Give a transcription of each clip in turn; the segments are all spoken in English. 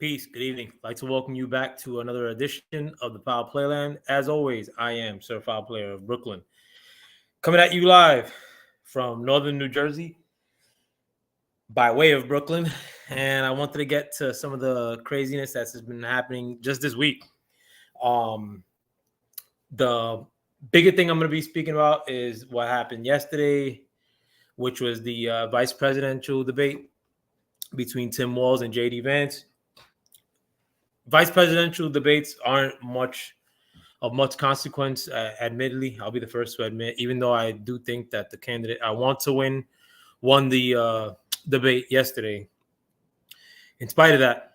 Peace. Good evening. I'd like to welcome you back to another edition of the Foul Playland. As always, I am Sir Foul Player of Brooklyn, coming at you live from northern New Jersey by way of Brooklyn. And I wanted to get to some of the craziness that's been happening just this week. The bigger thing I'm going to be speaking about is what happened yesterday, which was the vice presidential debate between Tim Walz and J.D. Vance. Vice presidential debates aren't much consequence. Admittedly, I'll be the first to admit, even though I do think that the candidate I want to win won the debate yesterday. In spite of that,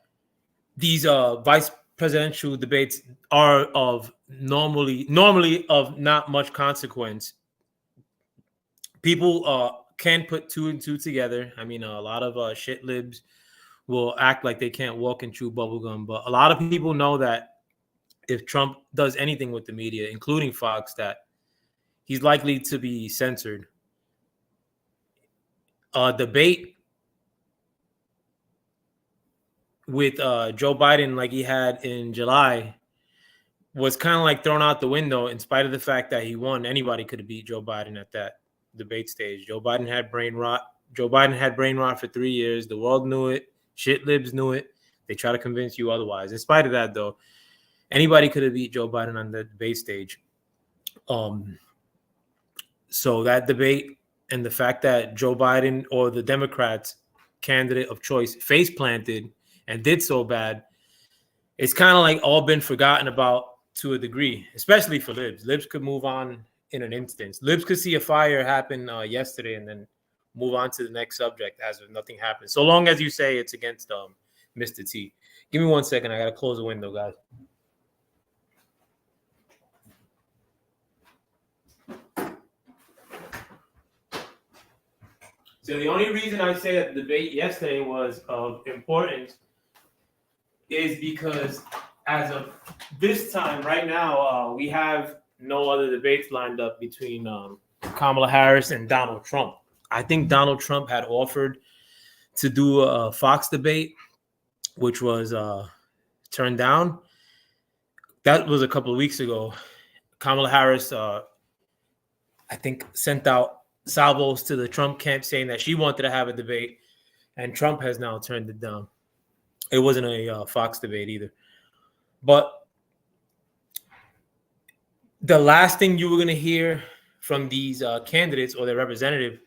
these vice presidential debates are of normally of not much consequence. People can put two and two together. I mean, a lot of shit libs will act like they can't walk and chew bubblegum. But a lot of people know that if Trump does anything with the media, including Fox, that he's likely to be censored. A debate with Joe Biden, like he had in July, was kind of like thrown out the window in spite of the fact that he won. Anybody could have beat Joe Biden at that debate stage. Joe Biden had brain rot. Joe Biden had brain rot for 3 years. The world knew it. Shit libs knew it. They try to convince you otherwise. In spite of that, though, anybody could have beat Joe Biden on the debate stage. So that debate and the fact that Joe Biden or the Democrats candidate of choice face planted and did so bad, it's kind of like all been forgotten about to a degree, especially for libs. Libs could move on in an instance. Libs could see a fire happen yesterday and then move on to the next subject as if nothing happened. So long as you say it's against Mr. T. Give me 1 second. I got to close the window, guys. So the only reason I say that the debate yesterday was of importance is because as of this time right now, we have no other debates lined up between Kamala Harris and Donald Trump. I think Donald Trump had offered to do a Fox debate, which was turned down. That was a couple of weeks ago. Kamala Harris, I think, sent out salvos to the Trump camp saying that she wanted to have a debate, and Trump has now turned it down. It wasn't a Fox debate either. But the last thing you were going to hear from these candidates or their representative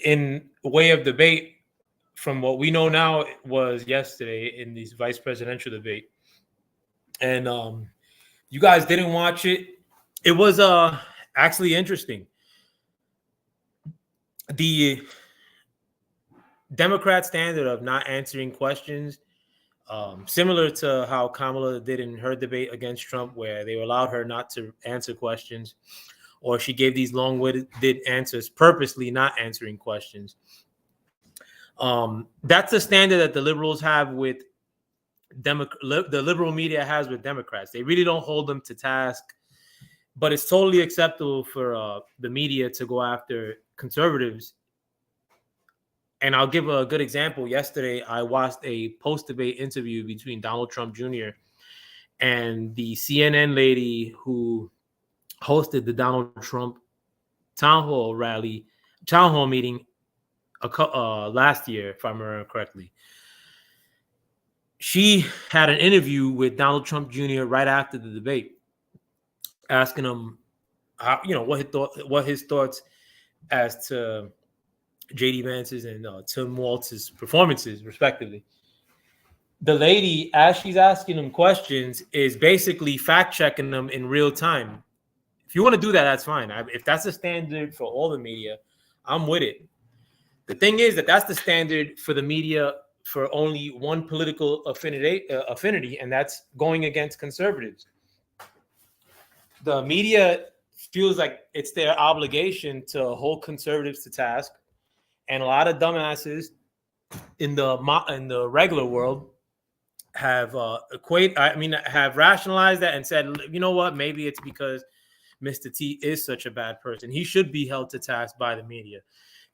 in way of debate, from what we know now, was yesterday in this vice presidential debate. And you guys didn't watch it. It was actually interesting. The Democrat standard of not answering questions, similar to how Kamala did in her debate against Trump, where they allowed her not to answer questions, or she gave these long-winded answers, purposely not answering questions. That's the standard that the liberals have with the liberal media has with Democrats. They really don't hold them to task, but it's totally acceptable for the media to go after conservatives. And I'll give a good example. Yesterday, I watched a post-debate interview between Donald Trump Jr. and the CNN lady who hosted the Donald Trump town hall meeting last year, if I remember correctly. She had an interview with Donald Trump Jr. right after the debate, asking him how, what his thoughts as to J.D. Vance's and Tim Walz's performances, respectively. The lady, as she's asking him questions, is basically fact-checking them in real time. If you want to do that, that's fine. If that's the standard for all the media, I'm with it. The thing is that's the standard for the media for only one political affinity, and that's going against conservatives. The media feels like it's their obligation to hold conservatives to task, and a lot of dumbasses in the regular world have have rationalized that and said, you know what, maybe it's because Mr. T is such a bad person. He should be held to task by the media.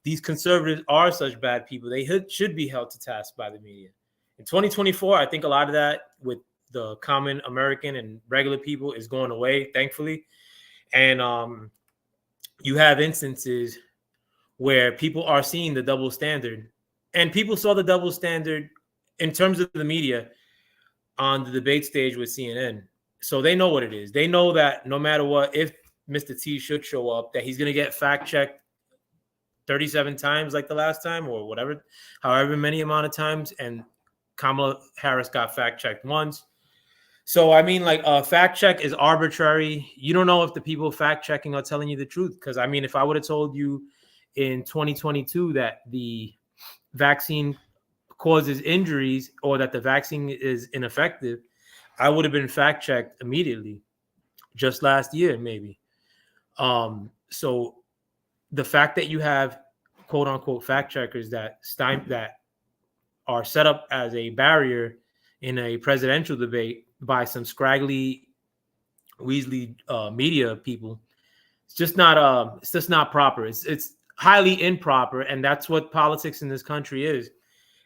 These conservatives are such bad people. They should be held to task by the media. In 2024, I think a lot of that with the common American and regular people is going away, thankfully. And you have instances where people are seeing the double standard, and people saw the double standard in terms of the media on the debate stage with CNN. So they know what it is. They know that no matter what, if Mr. T should show up, that he's going to get fact checked 37 times like the last time, or whatever, however many amount of times. And Kamala Harris got fact checked once. So, I mean, like, a fact check is arbitrary. You don't know if the people fact checking are telling you the truth. Because, I mean, if I would have told you in 2022 that the vaccine causes injuries or that the vaccine is ineffective, I would have been fact checked immediately, just last year, maybe. So the fact that you have quote unquote fact checkers that are set up as a barrier in a presidential debate by some scraggly Weasley media people, it's just not proper. It's highly improper, and that's what politics in this country is.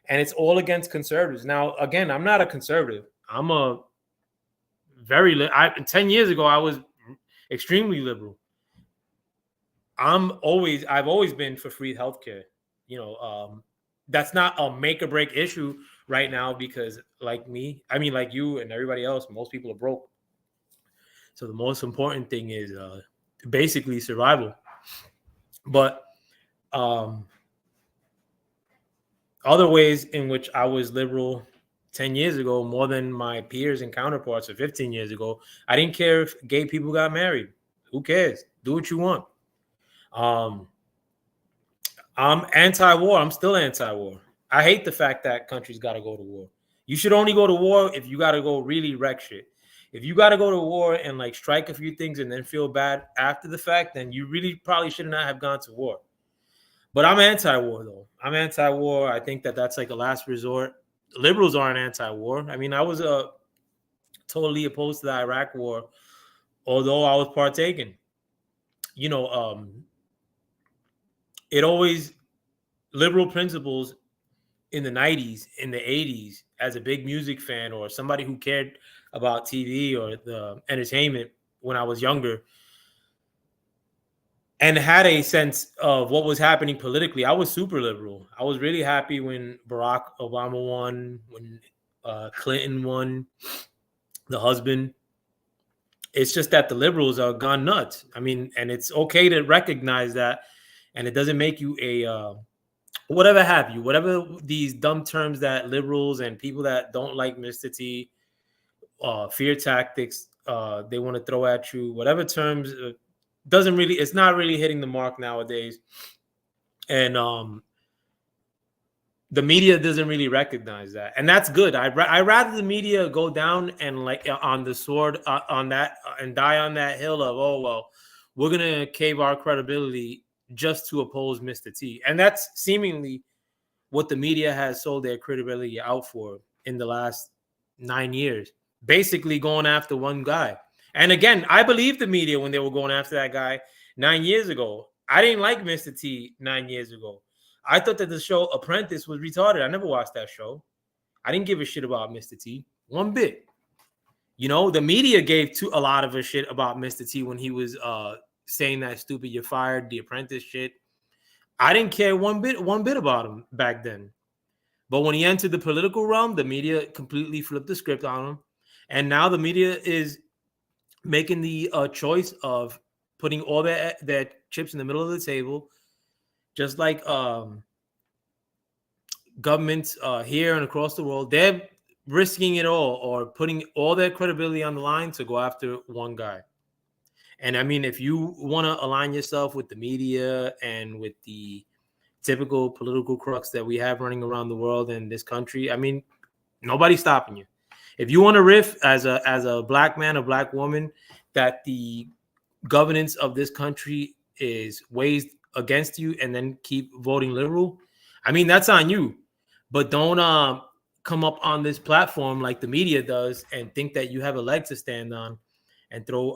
And it's all against conservatives. Now, again, I'm not a conservative. I'm a 10 years ago, I was extremely liberal. I've always been for free healthcare. That's not a make or break issue right now because, like me, I mean, like you and everybody else, most people are broke. So the most important thing is basically survival. But other ways in which I was liberal 10 years ago, more than my peers and counterparts of 15 years ago, I didn't care if gay people got married. Who cares? Do what you want. I'm anti-war. I'm still anti-war. I hate the fact that countries got to go to war. You should only go to war if you got to go really wreck shit. If you got to go to war and like strike a few things and then feel bad after the fact, then you really probably should not have gone to war. But I'm anti-war, though. I'm anti-war. I think that that's like a last resort. Liberals aren't anti-war. I mean, I was totally opposed to the Iraq war, although I was partaking. It always, liberal principles in the 90s, in the 80s, as a big music fan or somebody who cared about TV or the entertainment when I was younger and had a sense of what was happening politically, I was super liberal. I was really happy when Barack Obama won, when Clinton won, the husband. It's just that the liberals are gone nuts. I mean, and it's okay to recognize that, and it doesn't make you a whatever these dumb terms that liberals and people that don't like Mr. T, fear tactics, they want to throw at you, whatever terms, it's not really hitting the mark nowadays. And the media doesn't really recognize that, and that's good. I rather the media go down and like on the sword on that and die on that hill of, oh well, we're gonna cave our credibility just to oppose Mr. T, and that's seemingly what the media has sold their credibility out for in the last 9 years, basically going after one guy. And again, I believe the media when they were going after that guy 9 years ago. I didn't like Mr. T 9 years ago. I thought that the show Apprentice was retarded. I never watched that show. I didn't give a shit about Mr. T one bit. The media gave a lot of a shit about Mr. T when he was saying that stupid "you're fired," the Apprentice shit. I didn't care one bit about him back then. But when he entered the political realm, the media completely flipped the script on him. And now the media is making the choice of putting all their chips in the middle of the table, just like governments here and across the world. They're risking it all or putting all their credibility on the line to go after one guy. And I mean, if you want to align yourself with the media and with the typical political crooks that we have running around the world and this country, I mean, nobody's stopping you. If you want to riff as a black man or black woman that the governance of this country is weighed against you and then keep voting liberal, I mean, that's on you. But don't come up on this platform like the media does and think that you have a leg to stand on and throw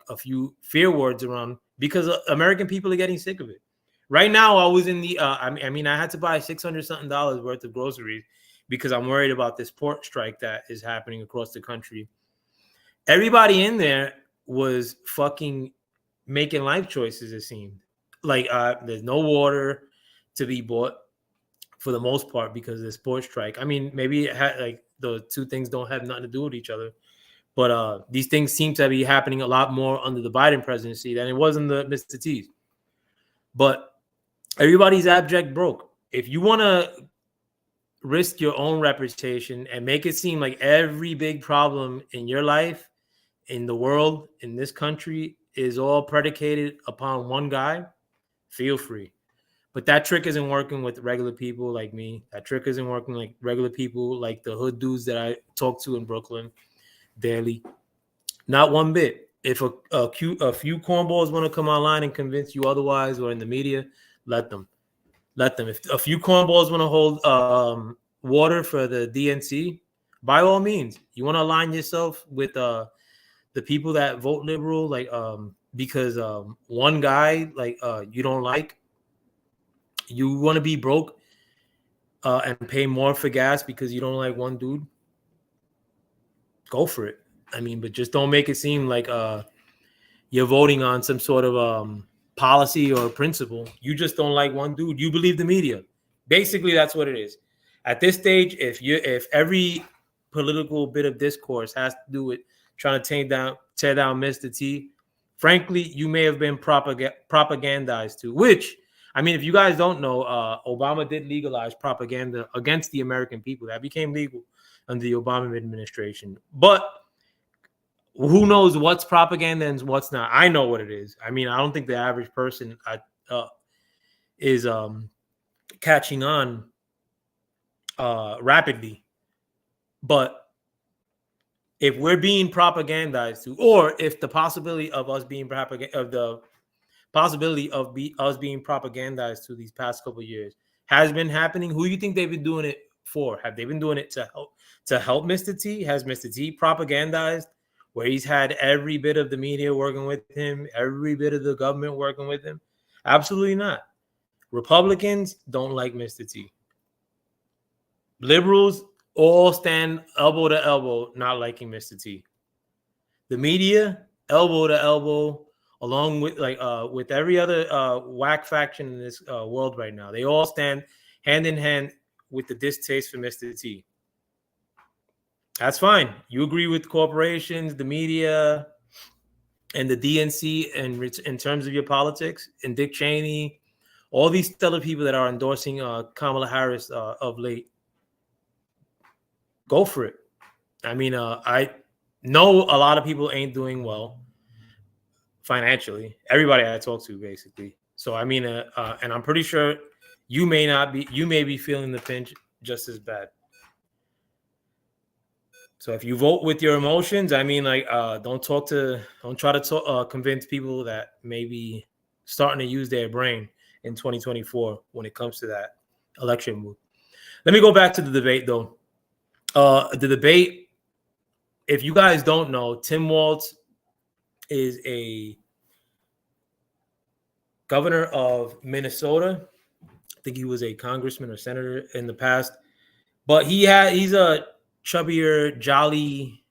a few fear words around, because American people are getting sick of it. Right now, I was in the I had to buy $600 something worth of groceries because I'm worried about this port strike that is happening across the country. Everybody in there was fucking making life choices, it seemed. Like there's no water to be bought for the most part because of the sports strike. I mean, maybe it had, like, the two things don't have nothing to do with each other. But these things seem to be happening a lot more under the Biden presidency than it was in the Mr. T's. But everybody's abject broke. If you want to risk your own reputation and make it seem like every big problem in your life, in the world, in this country, is all predicated upon one guy, feel free. But that trick isn't working with regular people like me. That trick isn't working like regular people like the hood dudes that I talk to in Brooklyn daily. Not one bit. If a few cornballs want to come online and convince you otherwise, or in the media, let them. Let them. If a few cornballs want to hold water for the DNC, by all means. You want to align yourself with the people that vote liberal, like because one guy like you don't like. You want to be broke and pay more for gas because you don't like one dude? Go for it. I mean, but just don't make it seem like you're voting on some sort of policy or principle. You just don't like one dude. You believe the media. Basically, that's what it is. At this stage, if every political bit of discourse has to do with trying to tear down Mr. T, frankly, you may have been propagandized to, which, I mean, if you guys don't know, Obama did legalize propaganda against the American people. That became legal under the Obama administration. But who knows what's propaganda and what's not? I know what it is. I mean, I don't think the average person is catching on rapidly. But if we're being propagandized to, or if the possibility of us being us being propagandized to these past couple of years has been happening, who do you think they've been doing it for? Have they been doing it to help Mr. T? Has Mr. T propagandized where he's had every bit of the media working with him, every bit of the government working with him? Absolutely not. Republicans don't like Mr. T. Liberals all stand elbow to elbow not liking Mr. T. The media, elbow to elbow, along with with every other whack faction in this world right now. They all stand hand in hand with the distaste for Mr. T. That's fine. You agree with corporations, the media, and the DNC in terms of your politics, and Dick Cheney, all these other people that are endorsing Kamala Harris of late. Go for it. I mean, I know a lot of people ain't doing well financially. Everybody I talk to, basically. So I mean, and I'm pretty sure you may be feeling the pinch just as bad. So if you vote with your emotions, I mean, like, don't try to convince people that may be starting to use their brain in 2024 when it comes to that election move. Let me go back to the debate, though. The debate, if you guys don't know, Tim Walz is a governor of Minnesota. I think he was a congressman or senator in the past, but he's a chubbier, jolly,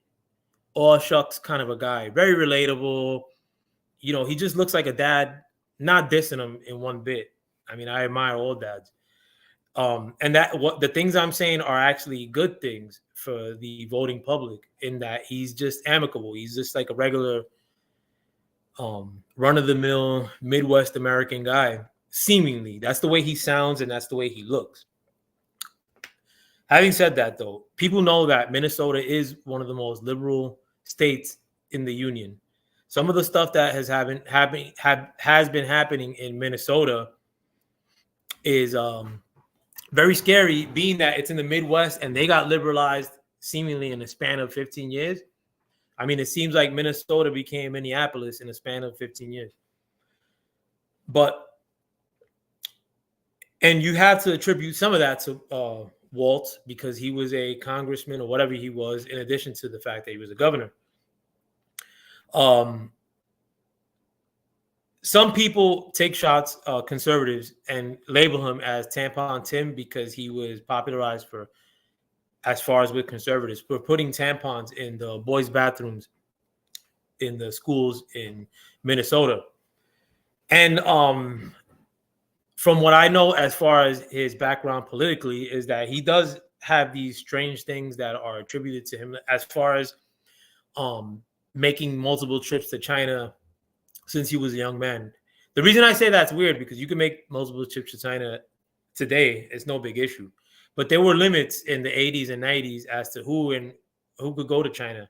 all shucks kind of a guy. Very relatable. You know, he just looks like a dad. Not dissing him in one bit. I mean, I admire all dads. And that what the things I'm saying are actually good things for the voting public, in that he's just amicable. He's just like a regular run-of-the-mill Midwest American guy. Seemingly, that's the way he sounds and that's the way he looks. Having said that, though, people know that Minnesota is one of the most liberal states in the union. Some of the stuff that has been happening in Minnesota is very scary, being that it's in the Midwest and they got liberalized seemingly in a span of 15 years. I mean, it seems like Minnesota became Minneapolis in a span of 15 years. And you have to attribute some of that to Walz, because he was a congressman or whatever he was, in addition to the fact that he was a governor. Some people take shots, conservatives, and label him as Tampon Tim because he was popularized for as far as with conservatives. We're putting tampons in the boys' bathrooms in the schools in Minnesota. And from what I know, as far as his background politically, is that he does have these strange things that are attributed to him, as far as making multiple trips to China since he was a young man. The reason I say that's weird, because you can make multiple trips to China today. It's no big issue. But there were limits in the 80s and 90s as to who could go to China.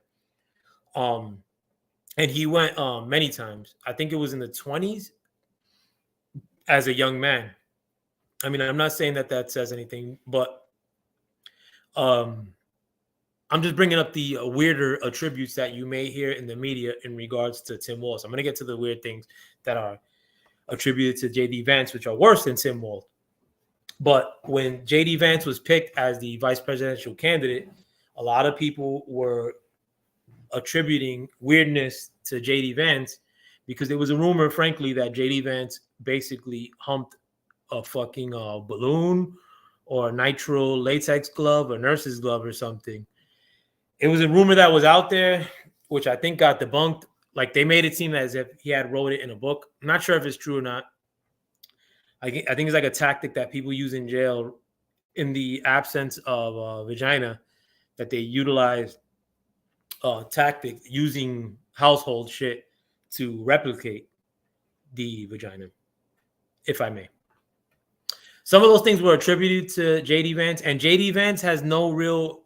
And he went many times. I think it was in the 20s as a young man. I mean, I'm not saying that says anything, but I'm just bringing up the weirder attributes that you may hear in the media in regards to Tim Walz. I'm going to get to the weird things that are attributed to J.D. Vance, which are worse than Tim Walz. But when J.D. Vance was picked as the vice presidential candidate, a lot of people were attributing weirdness to J.D. Vance because there was a rumor, frankly, that J.D. Vance basically humped a fucking balloon or a nitrile latex glove or nurse's glove or something. It was a rumor that was out there, which I think got debunked. Like, they made it seem as if he had wrote it in a book. I'm not sure if it's true or not. I think it's like a tactic that people use in jail in the absence of vagina, that they utilize tactic using household shit to replicate the vagina, if I may. Some of those things were attributed to J.D. Vance, and J.D. Vance has no real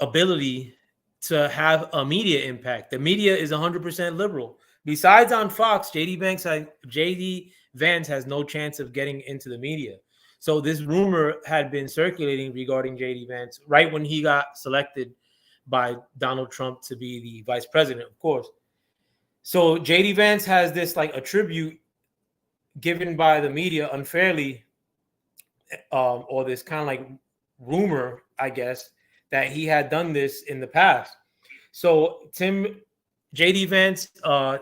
ability to have a media impact. The media is 100% liberal. Besides on Fox, J.D. Vance has no chance of getting into the media. So this rumor had been circulating regarding J.D. Vance right when he got selected by Donald Trump to be the vice president, of course. So J.D. Vance has this like attribute given by the media unfairly, or this kind of like rumor, I guess, that he had done this in the past. So J.D. Vance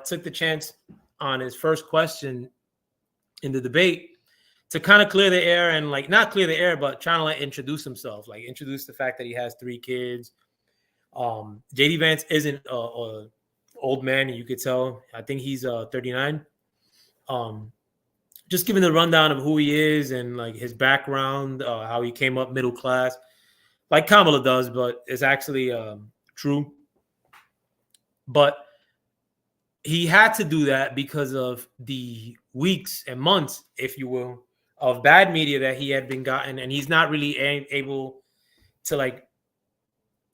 took the chance on his first question in the debate to kind of clear the air, and like not clear the air, but trying to like introduce himself, like introduce the fact that he has 3 kids. J.D. Vance isn't a old man, you could tell. I think he's 39. Just giving the rundown of who he is and like his background, how he came up middle class, like Kamala does, but it's actually true. But he had to do that because of the weeks and months, if you will, of bad media that he had been gotten, and he's not really able to like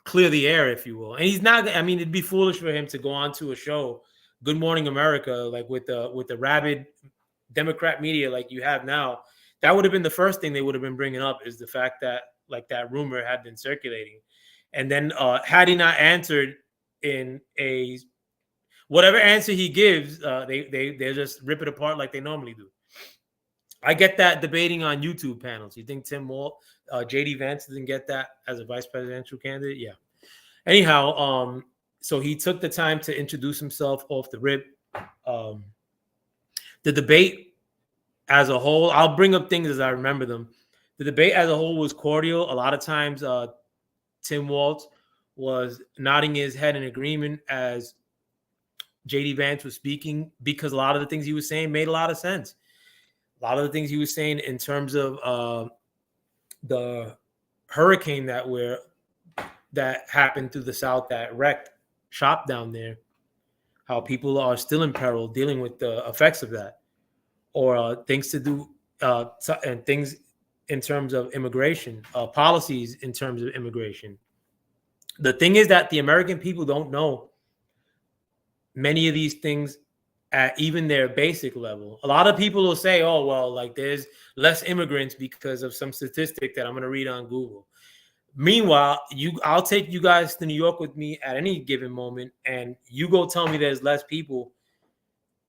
clear the air, if you will. And he's not. I mean, it'd be foolish for him to go on to a show, Good Morning America, like with the rabid Democrat media like you have now. That would have been the first thing they would have been bringing up, is the fact that like that rumor had been circulating, and then had he not answered in a whatever answer he gives, they just rip it apart like they normally do. I get that debating on YouTube panels. You think J.D. Vance didn't get that as a vice presidential candidate? Yeah. Anyhow, so he took the time to introduce himself off the rip. The debate as a whole, I'll bring up things as I remember them. The debate as a whole was cordial. A lot of times, Tim Walz was nodding his head in agreement as J.D. Vance was speaking, because a lot of the things he was saying made a lot of sense. A lot of the things he was saying in terms of the hurricane that happened through the South that wrecked shop down there, how people are still in peril dealing with the effects of that, or things to do and things in terms of immigration, policies in terms of immigration. The thing is that the American people don't know many of these things at even their basic level. A lot of people will say, oh, well, like there's less immigrants because of some statistic that I'm going to read on Google. Meanwhile, I'll take you guys to New York with me at any given moment, and you go tell me there's less people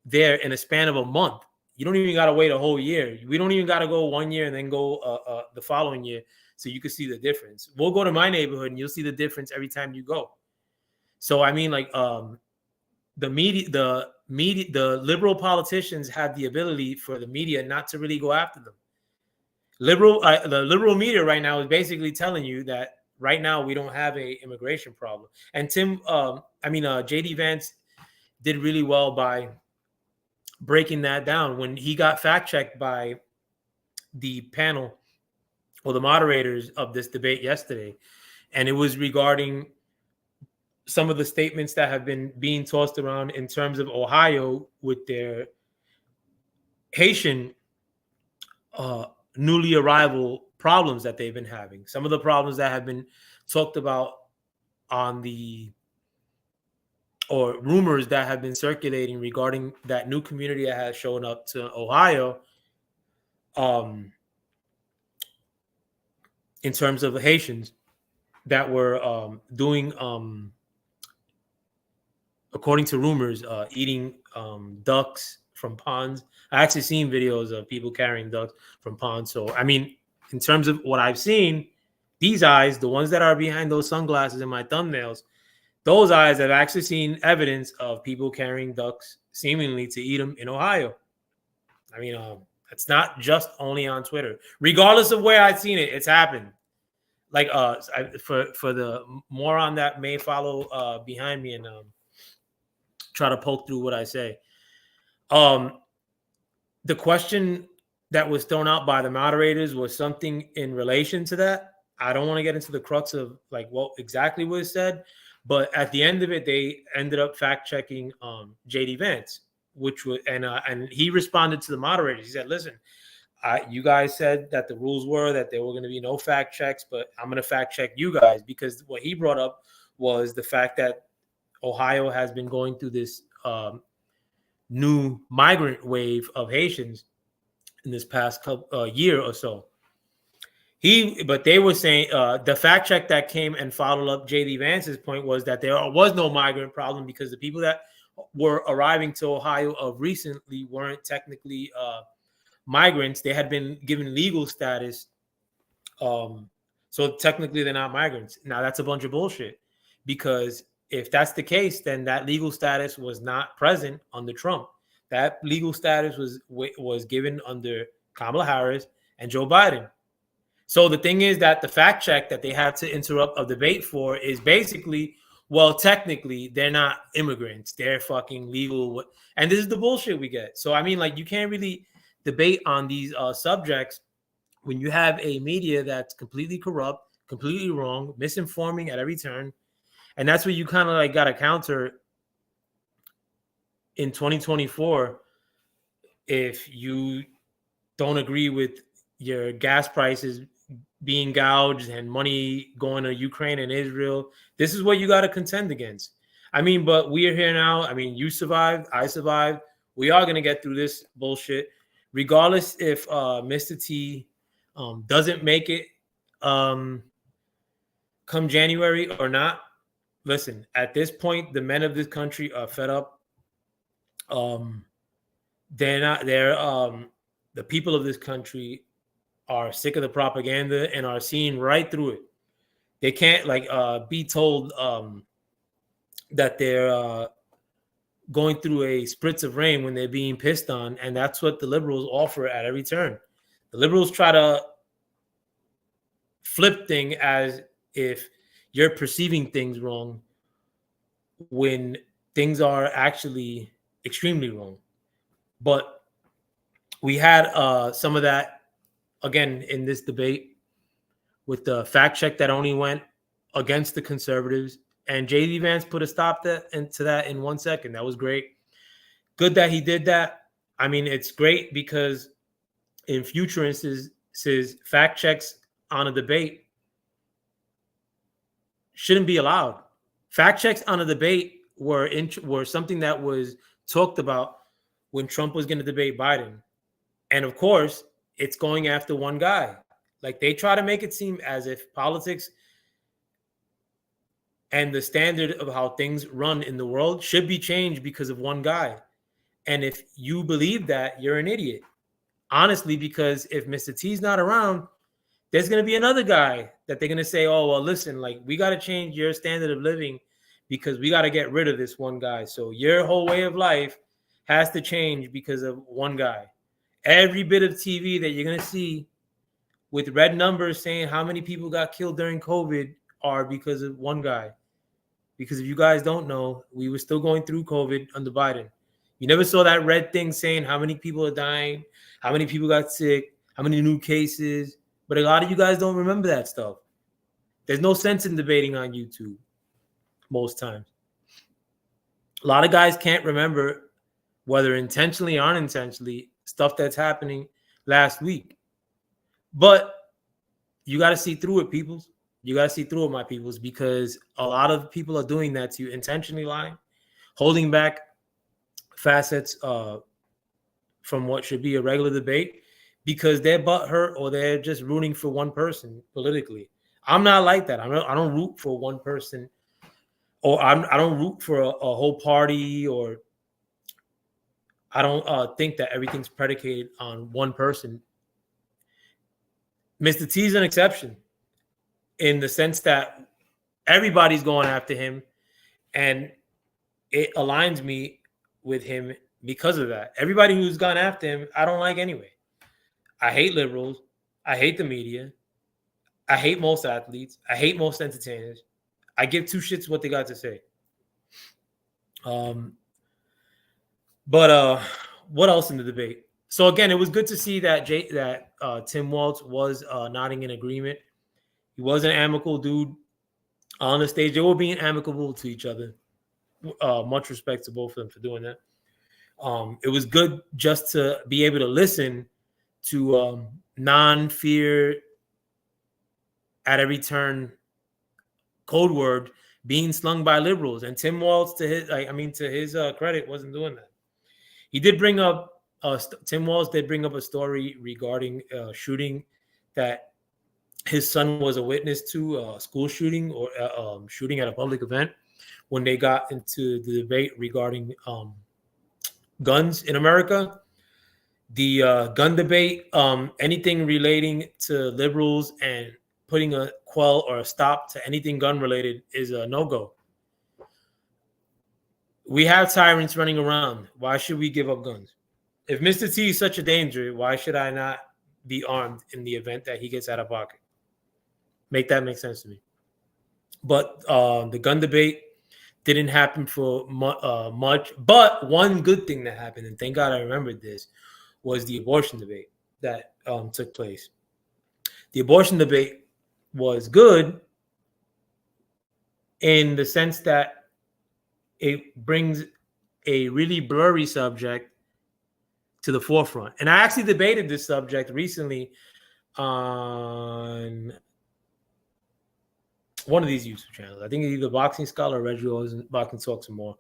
there in a span of a month. You don't even got to wait a whole year. We don't even got to go 1 year and then go the following year so you can see the difference. We'll go to my neighborhood and you'll see the difference every time you go. So, I mean, like the liberal politicians have the ability for the media not to really go after them. the liberal media right now is basically telling you that right now we don't have a immigration problem. And JD Vance did really well by breaking that down when he got fact checked by the panel or the moderators of this debate yesterday, and it was regarding some of the statements that have been being tossed around in terms of Ohio with their Haitian newly arrival problems that they've been having. Some of the problems that have been talked about on or rumors that have been circulating regarding that new community that has shown up to Ohio, in terms of the Haitians that were doing, according to rumors, eating ducks from ponds. I actually seen videos of people carrying ducks from ponds. So, I mean, in terms of what I've seen, these eyes, the ones that are behind those sunglasses in my thumbnails, those eyes have actually seen evidence of people carrying ducks seemingly to eat them in Ohio. I mean, it's not just only on Twitter. Regardless of where I've seen it, it's happened. Like, for the moron that may follow behind me and try to poke through what I say. The question that was thrown out by the moderators was something in relation to that. I don't want to get into the crux of like what exactly was said, but at the end of it, they ended up fact checking JD Vance, which was and he responded to the moderators. He said, "Listen, you guys said that the rules were that there were going to be no fact checks, but I'm going to fact check you guys," because what he brought up was the fact that Ohio has been going through this new migrant wave of Haitians in this past year or so. But they were saying the fact check that came and followed up JD Vance's point was that there was no migrant problem because the people that were arriving to Ohio of recently weren't technically migrants. They had been given legal status. So technically they're not migrants. Now that's a bunch of bullshit, because if that's the case, then that legal status was not present under Trump. That legal status was given under Kamala Harris and Joe Biden. So the thing is that the fact check that they had to interrupt a debate for is basically, well, technically they're not immigrants. They're fucking legal. And this is the bullshit we get. So, I mean, like, you can't really debate on these subjects when you have a media that's completely corrupt, completely wrong, misinforming at every turn. And that's what you kind of like got to counter in 2024. If you don't agree with your gas prices being gouged and money going to Ukraine and Israel, this is what you got to contend against. I mean, but we are here now. I mean, you survived, I survived. We are going to get through this bullshit, regardless if Mr. T doesn't make it come January or not. Listen, at this point, the men of this country are fed up. The people of this country are sick of the propaganda and are seeing right through it. They can't be told that they're going through a spritz of rain when they're being pissed on, and that's what the liberals offer at every turn. The liberals try to flip thing as if you're perceiving things wrong when things are actually extremely wrong. But we had some of that again in this debate with the fact check that only went against the conservatives, and JD Vance put a stop to that in 1 second. That was great. Good that he did that. I mean, it's great because in future instances, fact checks on a debate shouldn't be allowed. Fact checks on a debate were something that was talked about when Trump was going to debate Biden. And of course, it's going after one guy. Like, they try to make it seem as if politics and the standard of how things run in the world should be changed because of one guy. And if you believe that, you're an idiot. Honestly, because if Mr. T's not around, there's going to be another guy that they're going to say, oh, well, listen, like, we got to change your standard of living because we got to get rid of this one guy. So your whole way of life has to change because of one guy. Every bit of TV that you're going to see with red numbers saying how many people got killed during COVID are because of one guy. Because if you guys don't know, we were still going through COVID under Biden. You never saw that red thing saying how many people are dying, how many people got sick, how many new cases. But a lot of you guys don't remember that stuff. There's no sense in debating on YouTube most times. A lot of guys can't remember, whether intentionally or unintentionally, stuff that's happening last week. But you got to see through it, peoples. You got to see through it, my peoples, because a lot of people are doing that to you, intentionally lying, holding back facets from what should be a regular debate because they're butthurt or they're just rooting for one person politically. I'm not like that. I don't root for one person, or I don't root for a whole party, or I don't think that everything's predicated on one person. Mr. T is an exception in the sense that everybody's going after him, and it aligns me with him because of that. Everybody who's gone after him, I don't like anyway. I hate liberals. I hate the media. I hate most athletes. I hate most entertainers. I give two shits what they got to say. But what else in the debate? So again, it was good to see that Tim Walz was nodding in agreement. He was an amicable dude on the stage. They were being amicable to each other. Much respect to both of them for doing that. It was good just to be able to listen to non-fear at every turn code word being slung by liberals. And Tim Walz, to his credit, wasn't doing that. He did bring up Tim Walz did bring up a story regarding shooting that his son was a witness to, a school shooting or shooting at a public event, when they got into the debate regarding guns in America. The gun debate, anything relating to liberals and putting a quell or a stop to anything gun related is a no-go. We have tyrants running around. Why should we give up guns? If Mr. T is such a danger, why should I not be armed in the event that he gets out of pocket? Make sense to me. But the gun debate didn't happen for much. But one good thing that happened, and thank God I remembered this, was the abortion debate that took place. The abortion debate was good in the sense that it brings a really blurry subject to the forefront. And I actually debated this subject recently on one of these YouTube channels. I think it's either Boxing Scholar or Reggie Owens, Boxing Talk Some More.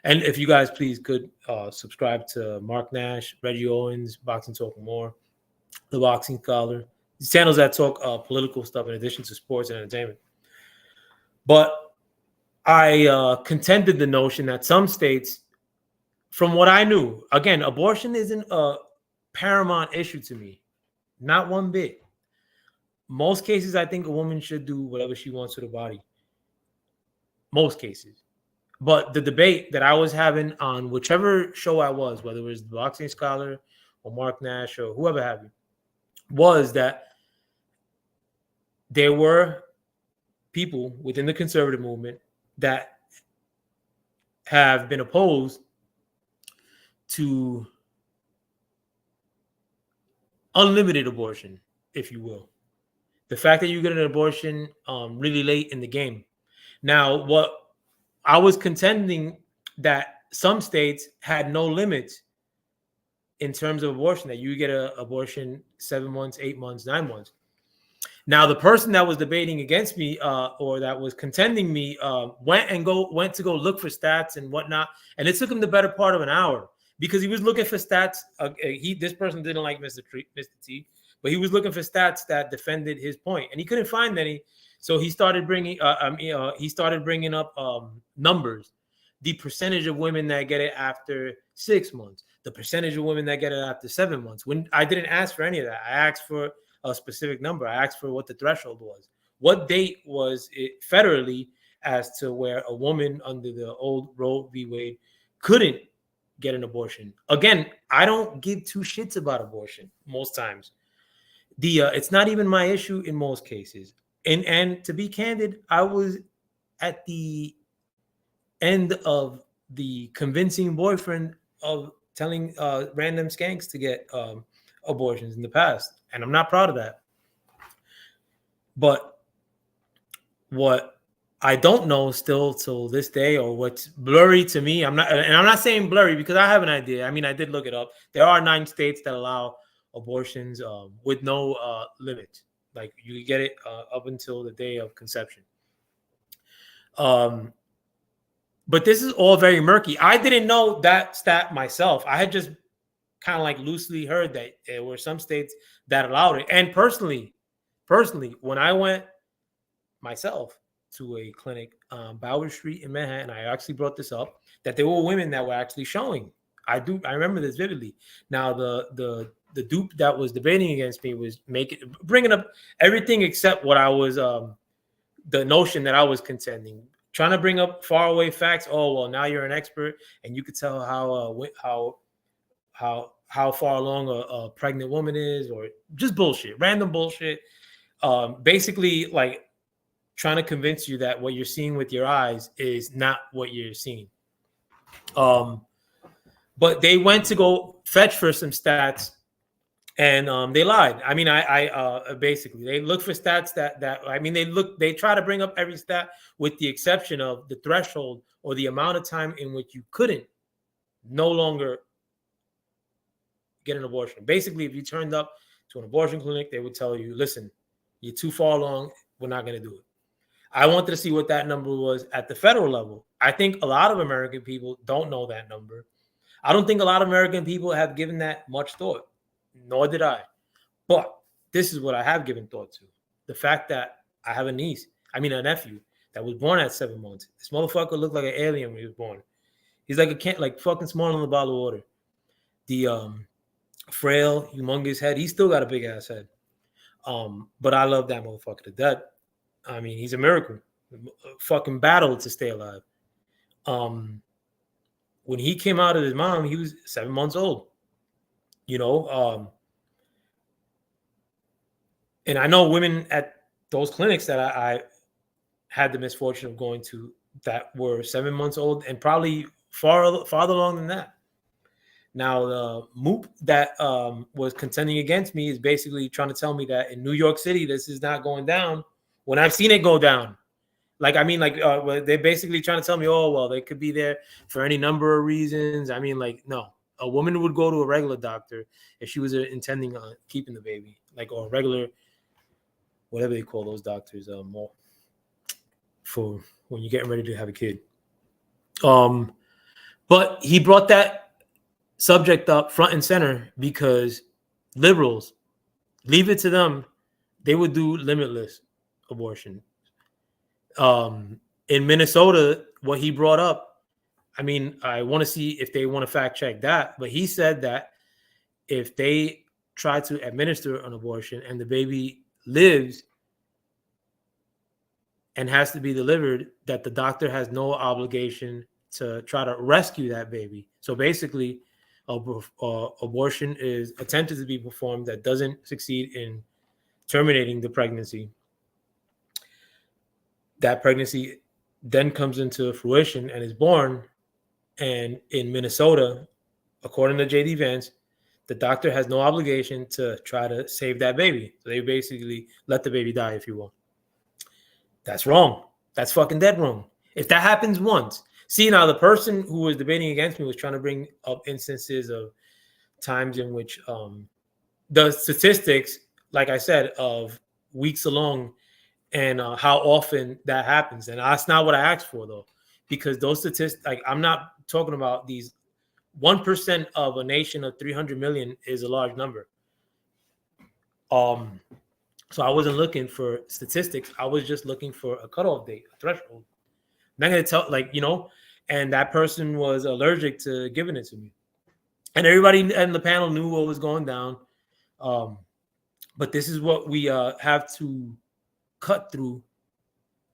And if you guys please could subscribe to Mark Nash, Reggie Owens, Boxing Talk More, the Boxing Scholar. These channels that talk political stuff in addition to sports and entertainment. But I contended the notion that some states, from what I knew, again, abortion isn't a paramount issue to me. Not one bit. Most cases, I think a woman should do whatever she wants with her body. Most cases. But the debate that I was having on whichever show I was, whether it was the Boxing Scholar or Mark Nash or whoever have you, was that there were people within the conservative movement that have been opposed to unlimited abortion, if you will. The fact that you get an abortion really late in the game. Now, what I was contending that some states had no limits in terms of abortion, that you get an abortion 7 months, 8 months, 9 months. Now, the person that was debating against me or that was contending me went to go look for stats and whatnot. And it took him the better part of an hour because he was looking for stats. This person didn't like Mr. T, but he was looking for stats that defended his point, and he couldn't find any. So he started bringing up numbers, the percentage of women that get it after 6 months, the percentage of women that get it after 7 months. When I didn't ask for any of that, I asked for a specific number. I asked for what the threshold was. What date was it federally as to where a woman under the old Roe v. Wade couldn't get an abortion? Again, I don't give two shits about abortion most times. It's not even my issue in most cases. And to be candid, I was at the end of the convincing boyfriend of telling random skanks to get abortions in the past, and I'm not proud of that. But what I don't know still till this day, or what's blurry to me, I'm not saying blurry because I have an idea. I mean, I did look it up. There are 9 states that allow abortions with no limit. Like you get it up until the day of conception. Um, but this is all very murky. I didn't know that stat myself. I had just kind of like loosely heard that there were some states that allowed it. And personally, when I went myself to a clinic, Bauer Street in Manhattan, I actually brought this up, that there were women that were actually showing. I remember this vividly. Now the dupe that was debating against me was bringing up everything except what I was the notion that I was contending, trying to bring up faraway facts. Oh well, now you're an expert and you could tell how far along a pregnant woman is, or just bullshit, random bullshit. Basically, like trying to convince you that what you're seeing with your eyes is not what you're seeing. But they went to go fetch for some stats, and they lied. I mean, I basically they look for stats that I mean they try to bring up every stat with the exception of the threshold or the amount of time in which you couldn't no longer get an abortion. Basically, if you turned up to an abortion clinic, they would tell you, listen, you're too far along, we're not going to do it. I wanted to see what that number was at the federal level. I think a lot of American people don't know that number. I don't think a lot of American people have given that much thought, nor did I. But this is what I have given thought to. The fact that I have a nephew that was born at 7 months. This motherfucker looked like an alien when he was born. He's like fucking small on the bottle of water. The frail, humongous head. He's still got a big ass head. But I love that motherfucker to death. I mean, he's a miracle. A fucking battle to stay alive. When he came out of his mom, he was 7 months old. And I know women at those clinics that I had the misfortune of going to that were 7 months old and probably farther along than that. Now, the MOOP that was contending against me is basically trying to tell me that in New York City, this is not going down when I've seen it go down. They're basically trying to tell me, oh, well, they could be there for any number of reasons. I mean, like, no. A woman would go to a regular doctor if she was intending on keeping the baby, or a regular, whatever they call those doctors, more for when you're getting ready to have a kid. But he brought that subject up front and center because liberals, leave it to them, they would do limitless abortion. In Minnesota, what he brought up, I mean, I want to see if they want to fact check that, but he said that if they try to administer an abortion and the baby lives and has to be delivered, that the doctor has no obligation to try to rescue that baby. So basically, abortion is attempted to be performed that doesn't succeed in terminating the pregnancy. That pregnancy then comes into fruition and is born. And in Minnesota, according to JD Vance, the doctor has no obligation to try to save that baby. So they basically let the baby die, if you will. That's wrong. That's fucking dead wrong. If that happens once. See, now the person who was debating against me was trying to bring up instances of times in which the statistics, like I said, of weeks along and how often that happens. And that's not what I asked for, though, because those statistics, I'm not talking about these 1% of a nation of 300 million is a large number. So I wasn't looking for statistics. I was just looking for a cutoff date, a threshold. I'm not going to tell, and that person was allergic to giving it to me. And everybody in the panel knew what was going down. But this is what we have to cut through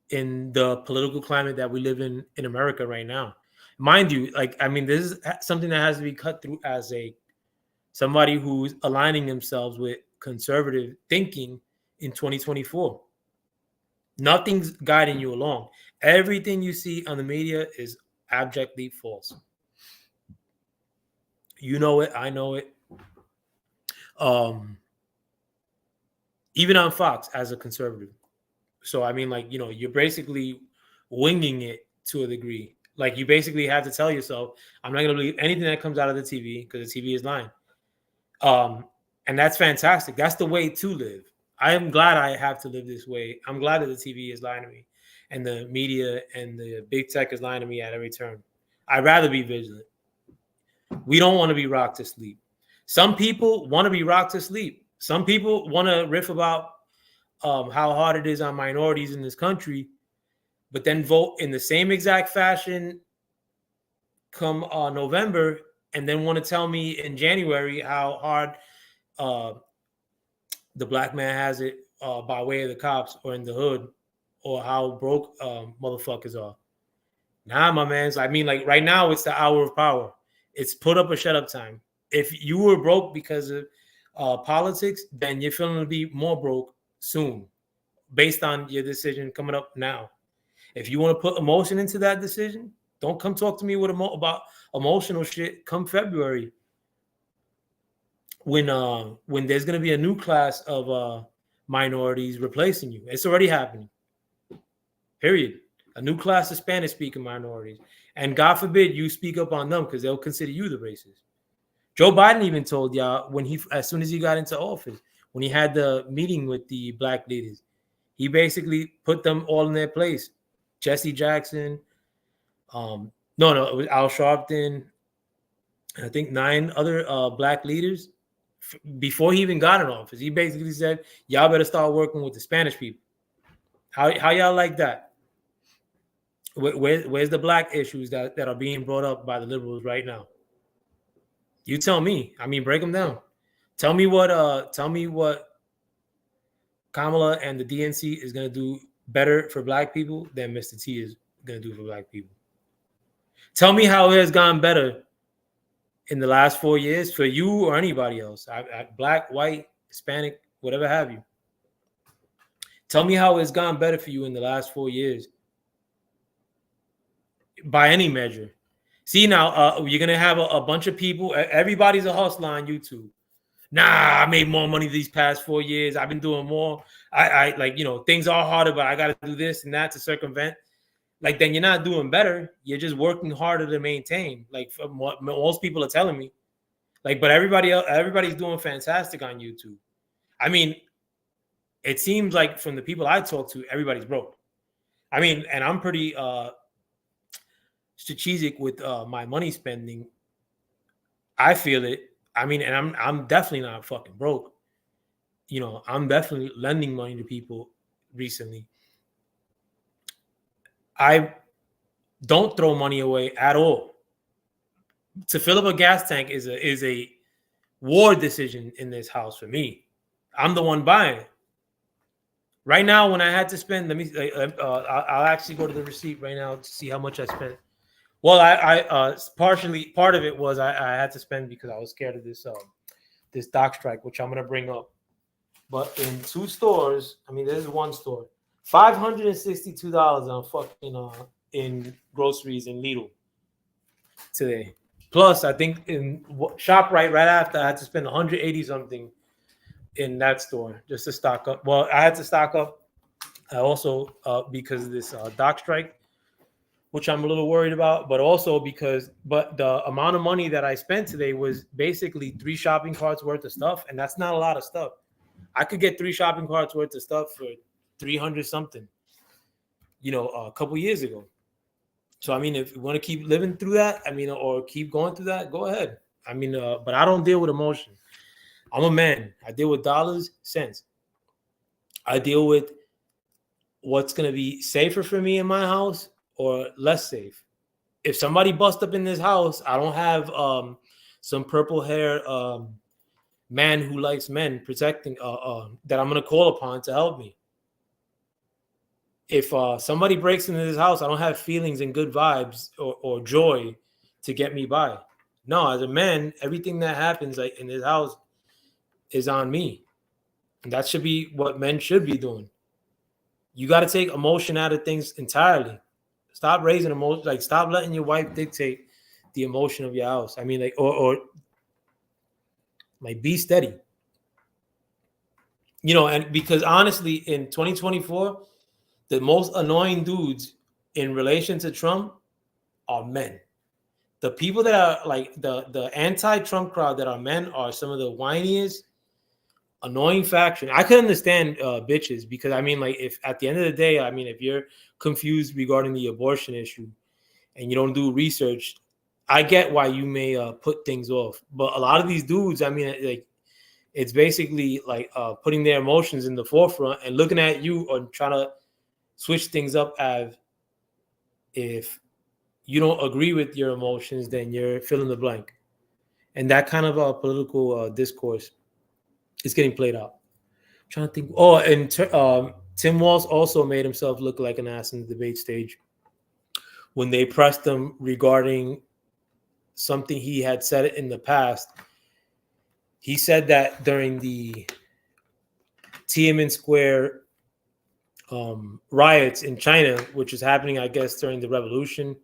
in the political climate that we live in America right now. Mind you, this is something that has to be cut through as somebody who's aligning themselves with conservative thinking in 2024. Nothing's guiding you along. Everything you see on the media is abjectly false. You know it. I know it. Even on Fox as a conservative. So, I mean, like, you're basically winging it to a degree. Like, you basically have to tell yourself, I'm not going to believe anything that comes out of the TV because the TV is lying. And that's fantastic. That's the way to live. I am glad I have to live this way. I'm glad that the TV is lying to me and the media and the big tech is lying to me at every turn. I'd rather be vigilant. We don't want to be rocked to sleep. Some people want to be rocked to sleep. Some people want to riff about how hard it is on minorities in this country, but then vote in the same exact fashion come November, and then want to tell me in January how hard the black man has it by way of the cops or in the hood, or how broke motherfuckers are. Nah, my man's. I mean, like right now, it's the hour of power. It's put up or shut up time. If you were broke because of politics, then you're feeling to be more broke soon, based on your decision coming up now. If you want to put emotion into that decision, don't come talk to me with about emotional shit come February, when there's going to be a new class of minorities replacing you. It's already happening. Period. A new class of Spanish-speaking minorities. And God forbid you speak up on them because they'll consider you the racist. Joe Biden even told y'all as soon as he got into office, when he had the meeting with the black leaders, he basically put them all in their place. Jesse Jackson, it was Al Sharpton, I think 9 other black leaders. Before he even got in office, he basically said, y'all better start working with the Spanish people. How y'all like that? Where's the black issues that are being brought up by the liberals right now? You tell me. I mean, break them down. Tell me what Kamala and the DNC is going to do better for black people than Mr. T is going to do for black people. Tell me how it has gone better in the last 4 years for you or anybody else. Black, white, Hispanic, whatever have you. Tell me how it's gone better for you in the last 4 years. By any measure. See, now you're going to have a bunch of people. Everybody's a hustler on YouTube. Nah, I made more money these past 4 years. I've been doing more. I like, things are harder, but I got to do this and that to circumvent. Like, then you're not doing better. You're just working harder to maintain. Like, from what most people are telling me. Like, but everybody's doing fantastic on YouTube. I mean, it seems like from the people I talk to, everybody's broke. I mean, and I'm pretty strategic with my money spending. I feel it. I mean, and I'm definitely not fucking broke. I'm definitely lending money to people recently. I don't throw money away at all. To fill up a gas tank is a war decision in this house for me. I'm the one buying it. Right now, when I had to spend, I'll actually go to the receipt right now to see how much I spent. Well, part of it was I had to spend because I was scared of this dock strike, which I'm gonna bring up. But in 2 stores, I mean, there's one store, $562 on fucking in groceries in Lidl today. Plus, I think in ShopRite right after, I had to spend 180 something in that store just to stock up. Well, I had to stock up also because of this dock strike, which I'm a little worried about, but also but the amount of money that I spent today was basically 3 shopping carts worth of stuff, and that's not a lot of stuff. I could get 3 shopping carts worth of stuff for 300 something, a couple years ago. So, I mean, if you want to keep living through that, I mean, or keep going through that, go ahead. I mean, but I don't deal with emotion. I'm a man. I deal with dollars, cents. I deal with what's going to be safer for me in my house or less safe. If somebody busts up in this house, I don't have some purple hair man who likes men protecting that I'm going to call upon to help me. If somebody breaks into this house, I don't have feelings and good vibes or joy to get me by. No, as a man, everything that happens in this house is on me. And that should be what men should be doing. You got to take emotion out of things entirely. Stop raising emotion. Like, stop letting your wife dictate the emotion of your house. I mean, like, or like, be steady. You know, and because honestly, in 2024, the most annoying dudes in relation to Trump are men. The people that are like the anti-Trump crowd that are men are some of the whiniest, annoying faction. I could understand bitches, because I mean, like, if at the end of the day, I mean, if you're confused regarding the abortion issue and you don't do research, I get why you may put things off. But a lot of these dudes, I mean, like, it's basically like putting their emotions in the forefront and looking at you or trying to switch things up as if you don't agree with your emotions, then you're fill in the blank. And that kind of political discourse is getting played out. I'm trying to think. Oh, and Tim Walz also made himself look like an ass in the debate stage when they pressed him regarding something he had said in the past. He said that during the Tiananmen Square riots in China, which is happening, I guess, during the revolution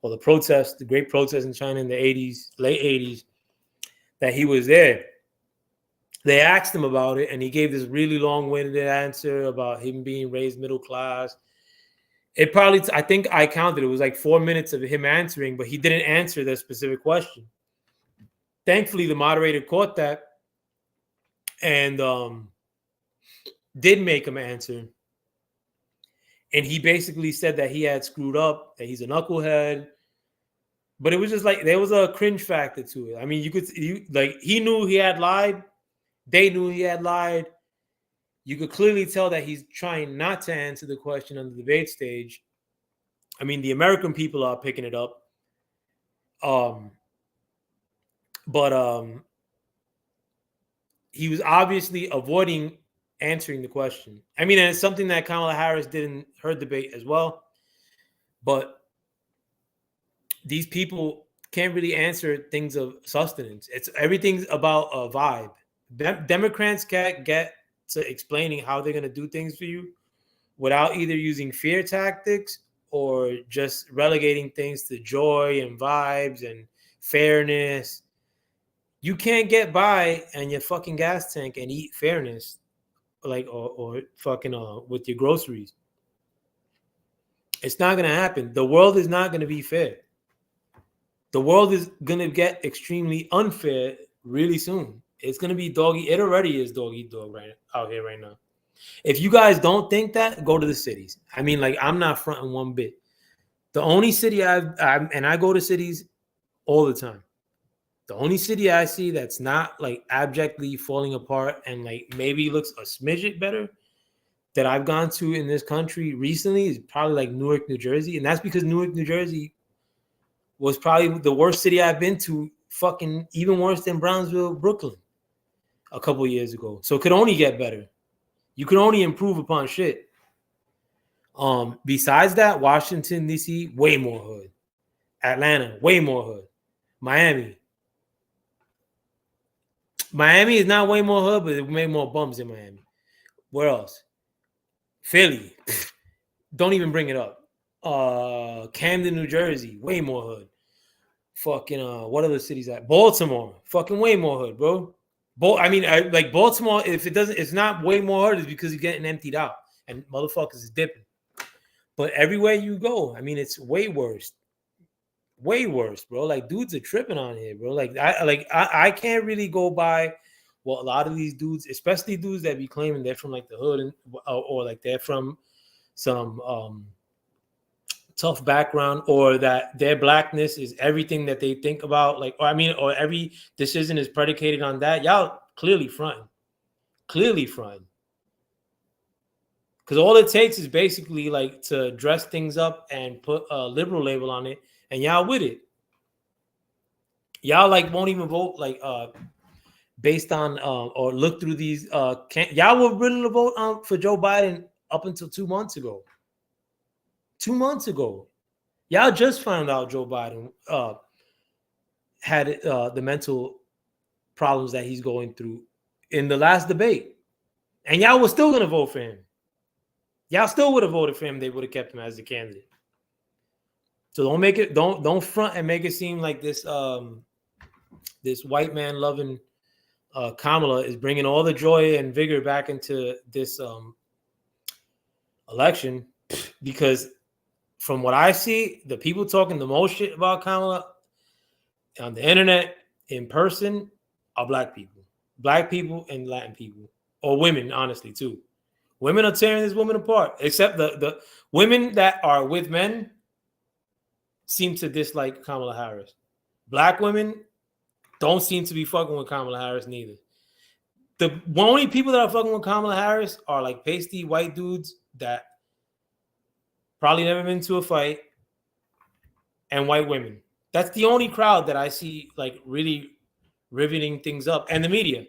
or the protest, the great protest in China in the 80s, late 80s, that he was there. They asked him about it, and he gave this really long-winded answer about him being raised middle class. It probably, I think I counted, it was like 4 minutes of him answering, but he didn't answer the specific question. Thankfully, the moderator caught that and did make him answer. And he basically said that he had screwed up, that he's a knucklehead. But it was just like, there was a cringe factor to it. I mean, he knew he had lied. They knew he had lied. You could clearly tell that he's trying not to answer the question on the debate stage. I mean, the American people are picking it up. But he was obviously avoiding answering the question. I mean, and it's something that Kamala Harris did in her debate as well. But these people can't really answer things of sustenance. Everything's about a vibe. Democrats can't get to explaining how they're going to do things for you without either using fear tactics or just relegating things to joy and vibes and fairness. You can't get by on your fucking gas tank and eat fairness, like or fucking with your groceries. It's not going to happen. The world is not going to be fair. The world is going to get extremely unfair really soon. It's going to be doggy. It already is dog eat dog right out here right now. If you guys don't think that, go to the cities. I mean, like, I'm not fronting one bit. The only city and I go to cities all the time. The only city I see that's not like abjectly falling apart and like maybe looks a smidget better that I've gone to in this country recently is probably like Newark, New Jersey. And that's because Newark, New Jersey was probably the worst city I've been to, fucking even worse than Brownsville, Brooklyn a couple years ago. So it could only get better. You can only improve upon shit. Besides that, Washington, D.C., way more hood. Atlanta, way more hood. Miami is not way more hood, but it made more bums in Miami. Where else? Philly. Don't even bring it up. Camden, New Jersey, way more hood. Fucking what other cities at? Baltimore, fucking way more hood, bro. Like Baltimore, if it's not way more hood, it's because you're getting emptied out and motherfuckers is dipping. But everywhere you go, I mean, it's way worse. Way worse, bro. Like, dudes are tripping on here, bro. I can't really go by what a lot of these dudes, especially dudes that be claiming they're from like the hood and or like they're from some tough background, or that their blackness is everything that they think about, like, or every decision is predicated on that. Y'all clearly fronting. Because all it takes is basically like to dress things up and put a liberal label on it, and y'all with it. Y'all like won't even vote like based on or look through these. Y'all were willing to vote for Joe Biden up until 2 months ago. 2 months ago, y'all just found out Joe Biden had the mental problems that he's going through in the last debate. And y'all was still gonna vote for him. Y'all still would have voted for him. They would have kept him as the candidate. So don't front and make it seem like this this white man loving Kamala is bringing all the joy and vigor back into this election, because from what I see, the people talking the most shit about Kamala on the internet, in person, are black people and Latin people, or women, honestly, too. Women are tearing this woman apart, except the women that are with men seem to dislike Kamala Harris. Black women don't seem to be fucking with Kamala Harris neither. The only people that are fucking with Kamala Harris are like pasty white dudes that probably never been to a fight, and white women. That's the only crowd that I see like really riveting things up. And the media,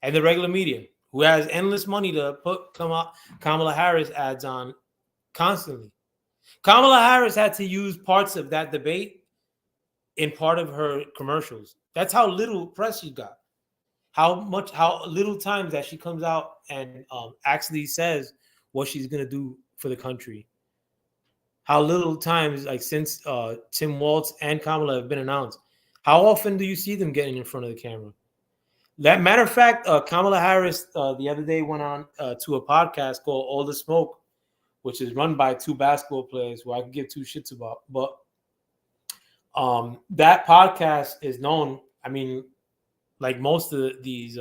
and the regular media, who has endless money to put Kamala Harris ads on constantly. Kamala Harris had to use parts of that debate in part of her commercials. That's how little press she got. How little times that she comes out and actually says what she's gonna do for the country. How little times, like since Tim Walz and Kamala have been announced, how often do you see them getting in front of the camera? That matter of fact, Kamala Harris the other day went on to a podcast called All the Smoke, which is run by two basketball players who I can give two shits about. But that podcast is known, I mean, like most of these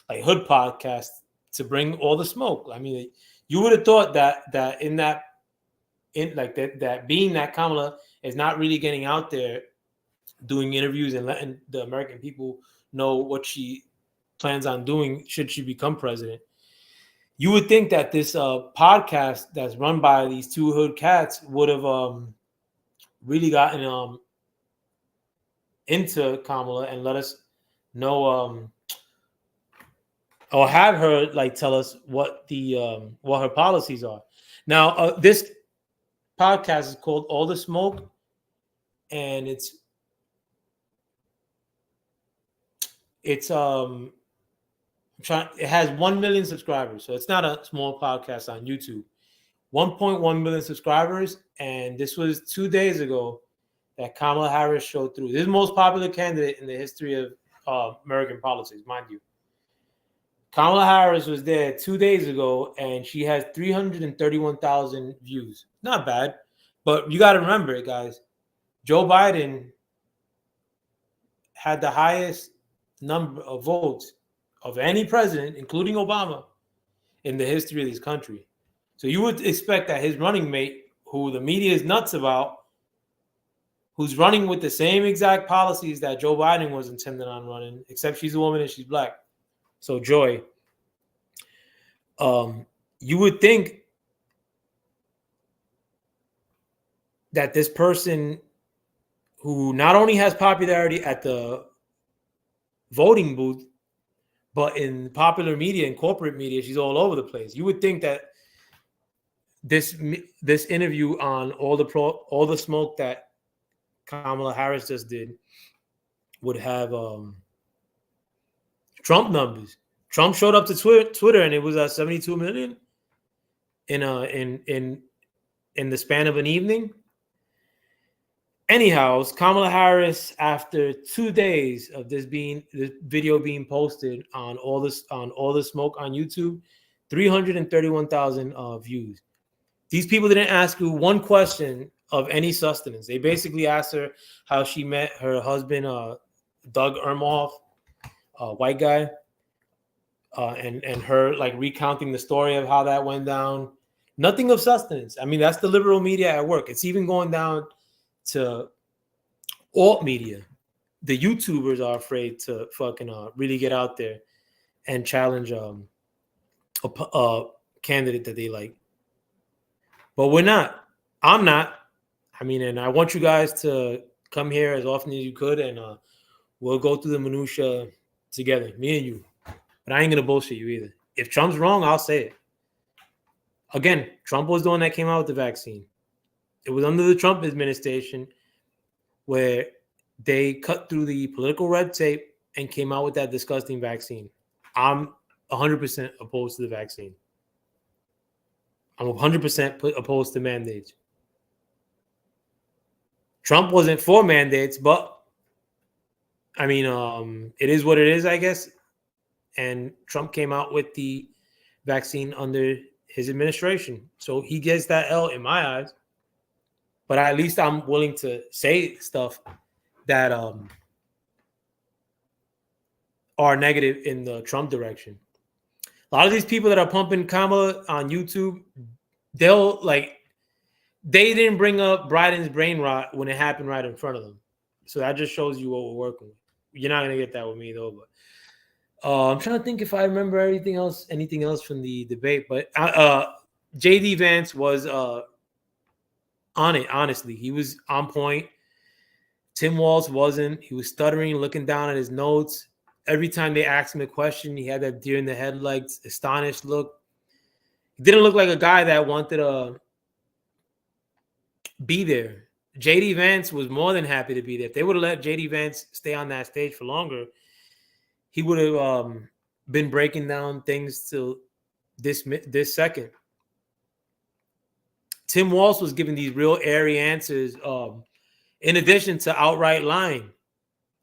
like hood podcasts, to bring all the smoke. I mean, you would have thought that being that Kamala is not really getting out there doing interviews and letting the American people know what she plans on doing should she become president. You would think that this podcast that's run by these two hood cats would have really gotten into Kamala and let us know or have her like tell us what her policies are. Now this podcast is called All the Smoke, and it has 1 million subscribers, so it's not a small podcast on YouTube. 1.1 million subscribers, and this was 2 days ago that Kamala Harris showed through. This is the most popular candidate in the history of American politics, mind you. Kamala Harris was there 2 days ago, and she has 331,000 views. Not bad, but you got to remember it, guys. Joe Biden had the highest number of votes of any president, including Obama, in the history of this country. So you would expect that his running mate, who the media is nuts about, who's running with the same exact policies that Joe Biden was intending on running, except she's a woman and she's black. So Joy, you would think that this person, who not only has popularity at the voting booth, but in popular media and corporate media, she's all over the place. You would think that this interview on all the smoke that Kamala Harris just did would have Trump numbers. Trump showed up to Twitter and it was at 72 million in the span of an evening. Anyhow, Kamala Harris, after 2 days of this video being posted on all the smoke on YouTube, 331,000 views. These people didn't ask her one question of any sustenance. They basically asked her how she met her husband, Doug Emhoff, white guy, and her like recounting the story of how that went down. Nothing of sustenance. I mean, that's the liberal media at work. It's even going down to alt media. The YouTubers are afraid to fucking really get out there and challenge a candidate that they like. But we're not. I'm not. I mean, and I want you guys to come here as often as you could, and we'll go through the minutia together, me and you. But I ain't gonna bullshit you either. If Trump's wrong, I'll say it. Again, Trump was the one that came out with the vaccine. It was under the Trump administration where they cut through the political red tape and came out with that disgusting vaccine. I'm 100% opposed to the vaccine. I'm 100% opposed to mandates. Trump wasn't for mandates, but I mean, it is what it is, I guess. And Trump came out with the vaccine under his administration. So he gets that L in my eyes. But at least I'm willing to say stuff that are negative in the Trump direction. A lot of these people that are pumping Kamala on YouTube, they didn't bring up Biden's brain rot when it happened right in front of them. So that just shows you what we're working with. You're not gonna get that with me though. But I'm trying to think if I remember anything else from the debate. But JD Vance was on it. Honestly, he was on point. Tim Walz wasn't. He was stuttering, looking down at his notes. Every time they asked him a question, he had that deer in the headlights, astonished look. He didn't look like a guy that wanted to be there. JD Vance was more than happy to be there. If they would have let JD Vance stay on that stage for longer, he would have been breaking down things till this second. Tim Walz was giving these real airy answers in addition to outright lying.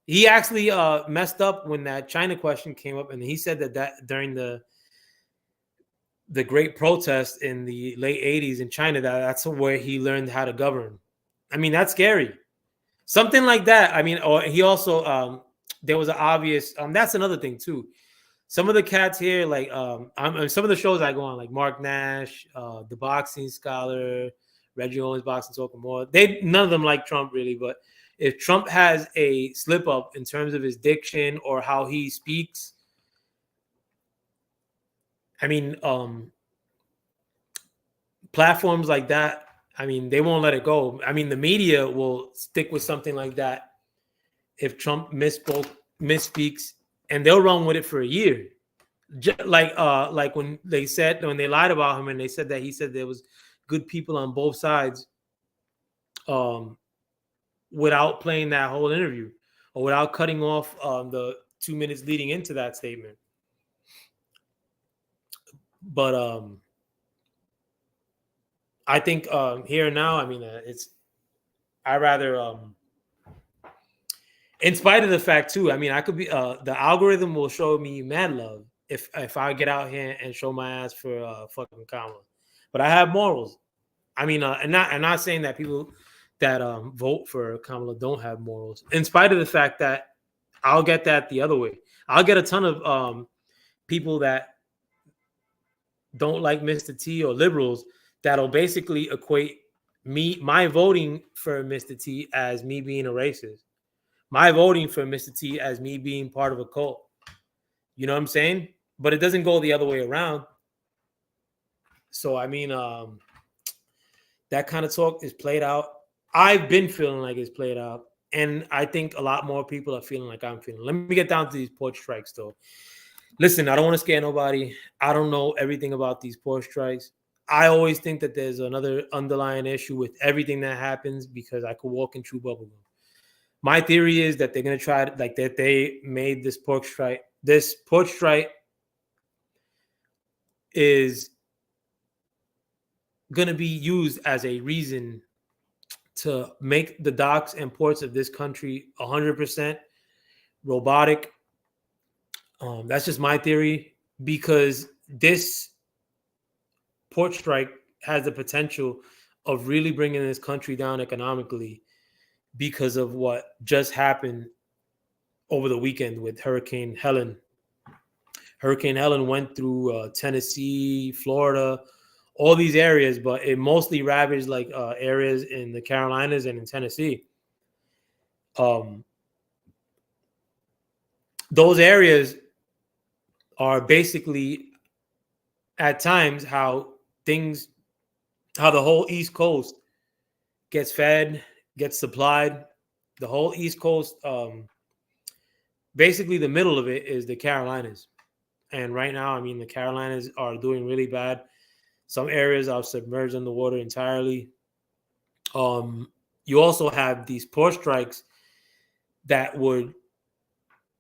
He actually messed up when that China question came up, and he said that during the great protest in the late 80s in China, that's where he learned how to govern. I mean, that's scary. Something like that. I mean, or he also there was an obvious that's another thing too. Some of the cats here, like some of the shows I go on, like Mark Nash, the Boxing Scholar, Reggie Owens, Boxing Talking More. None of them like Trump really, but if Trump has a slip up in terms of his diction or how he speaks, I mean, platforms like that, I mean, they won't let it go. I mean, the media will stick with something like that if Trump misspeaks, and they'll run with it for a year. Like when they lied about him and they said that he said there was good people on both sides, without playing that whole interview or without cutting off the 2 minutes leading into that statement. But I think here and now, I mean, I rather, in spite of the fact too, I mean, I could be, the algorithm will show me mad love if I get out here and show my ass for fucking Kamala. But I have morals. I mean, and not saying that people that vote for Kamala don't have morals, in spite of the fact that I'll get that the other way. I'll get a ton of people that don't like Mr. T or liberals that'll basically equate my voting for Mr. T as me being a racist. My voting for Mr. T as me being part of a cult. You know what I'm saying? But it doesn't go the other way around. So, I mean, that kind of talk is played out. I've been feeling like it's played out. And I think a lot more people are feeling like I'm feeling. Let me get down to these porch strikes, though. Listen, I don't want to scare nobody. I don't know everything about these porch strikes. I always think that there's another underlying issue with everything that happens because I could walk in true bubblegum. My theory is that they're going to try that they made this porch strike. This porch strike is going to be used as a reason to make the docks and ports of this country 100% robotic. That's just my theory, because this port strike has the potential of really bringing this country down economically because of what just happened over the weekend with Hurricane Helen. Hurricane Helen went through Tennessee, Florida, all these areas, but it mostly ravaged like areas in the Carolinas and in Tennessee. Those areas are basically at times how the whole East Coast gets fed, gets supplied. The whole East Coast, basically the middle of it is the Carolinas. And right now, I mean, the Carolinas are doing really bad. Some areas are submerged underwater entirely. You also have these port strikes that would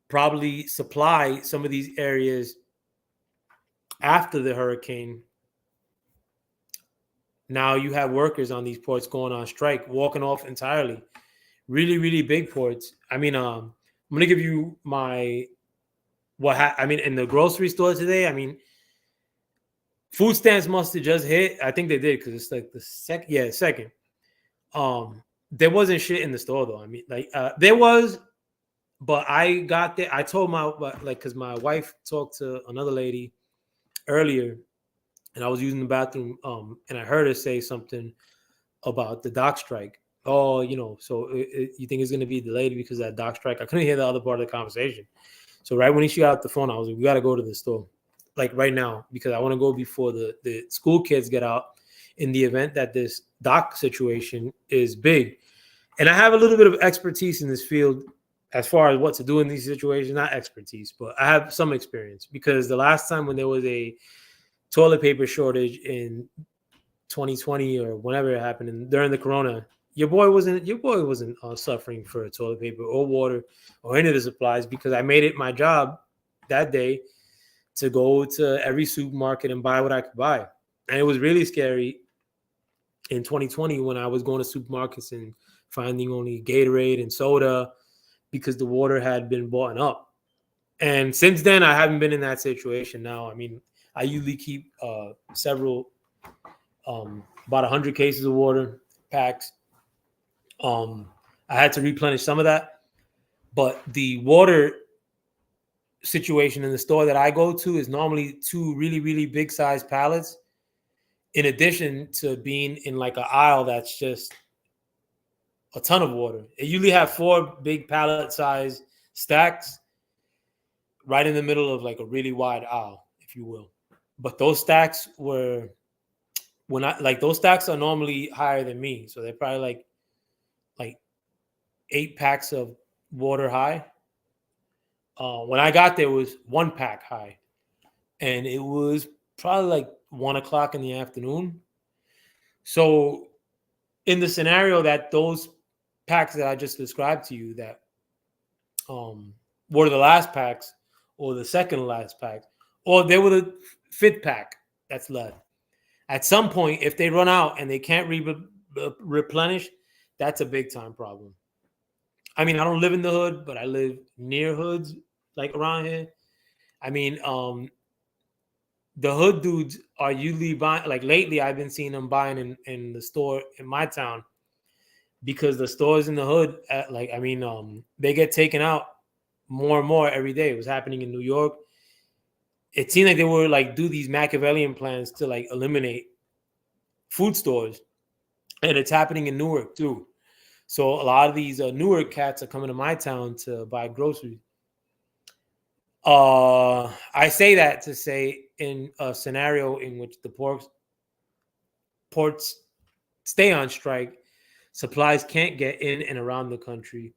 probably supply some of these areas after the hurricane, now you have workers on these ports going on strike, walking off entirely. Really, really big ports. I mean, I'm gonna give you my I mean, in the grocery store today. I mean, food stamps must have just hit. I think they did because it's like the second. Yeah, second. There wasn't shit in the store though. I mean, like there was, but I got there. I told because my wife talked to another lady earlier, and I was using the bathroom. And I heard her say something about the dock strike. Oh, so you think it's going to be delayed because of that dock strike? I couldn't hear the other part of the conversation. So right when she got off the phone, I was like, we got to go to the store, like right now, because I want to go before the school kids get out in the event that this dock situation is big. And I have a little bit of expertise in this field as far as what to do in these situations. Not expertise, but I have some experience because the last time when there was a toilet paper shortage in 2020 or whenever it happened and during the corona, your boy wasn't suffering for toilet paper or water or any of the supplies because I made it my job that day to go to every supermarket and buy what I could buy. And it was really scary in 2020 when I was going to supermarkets and finding only Gatorade and soda because the water had been bought up. And since then, I haven't been in that situation now. I mean, I usually keep several about 100 cases of water packs. I had to replenish some of that, but the water situation in the store that I go to is normally 2 really, really big size pallets, in addition to being in like an aisle that's just a ton of water. It usually have 4 big pallet size stacks right in the middle of like a really wide aisle, if you will. But those stacks those stacks are normally higher than me, so they're probably like 8 packs of water high. When I got there, it was 1 pack high, and it was probably like 1 o'clock in the afternoon. So, in the scenario that those packs that I just described to you, that were the last packs, or the second last pack, or they were the 5th pack that's left. At some point, if they run out and they can't replenish, that's a big time problem. I mean, I don't live in the hood, but I live near hoods, like around here. I mean, the hood dudes are usually buying. Like lately, I've been seeing them buying in the store in my town because the stores in the hood, they get taken out more and more every day. It was happening in New York. It seemed like they were like do these Machiavellian plans to like eliminate food stores, and it's happening in Newark too. So a lot of these Newark cats are coming to my town to buy groceries. I say that to say in a scenario in which the ports stay on strike, supplies can't get in and around the country.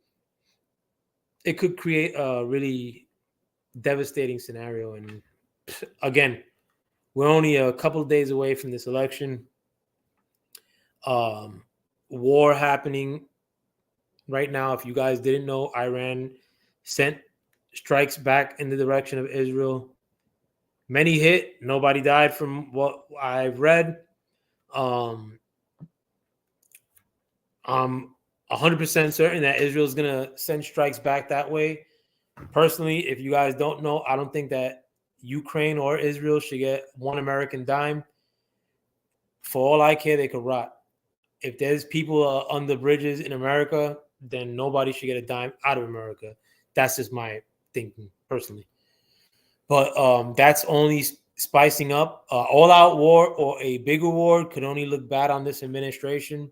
It could create a really devastating scenario. And again, we're only a couple of days away from this election. War happening right now. If you guys didn't know, Iran sent strikes back in the direction of Israel. Many hit, nobody died from what I've read. I'm 100% certain that Israel is going to send strikes back that way. Personally, if you guys don't know, I don't think that Ukraine or Israel should get 1 American dime. For all I care, they could rot. If there's people on the bridges in America, then nobody should get a dime out of America. That's just my thinking personally. But that's only spicing up. All-out war or a bigger war could only look bad on this administration.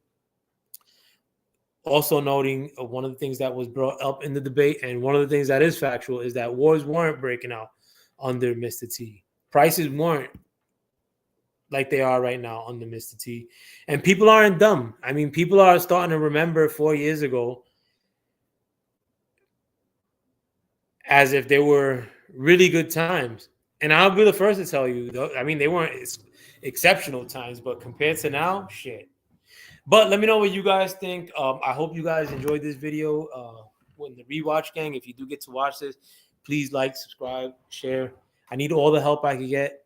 Also noting one of the things that was brought up in the debate, and one of the things that is factual, is that wars weren't breaking out under Mr. T. Prices weren't like they are right now under Mr. T. And people aren't dumb. I mean, people are starting to remember 4 years ago as if they were really good times. And I'll be the first to tell you, I mean, they weren't exceptional times, but compared to now, shit. But let me know what you guys think. I hope you guys enjoyed this video. When the rewatch gang, if you do get to watch this, please like, subscribe, share. I need all the help I can get.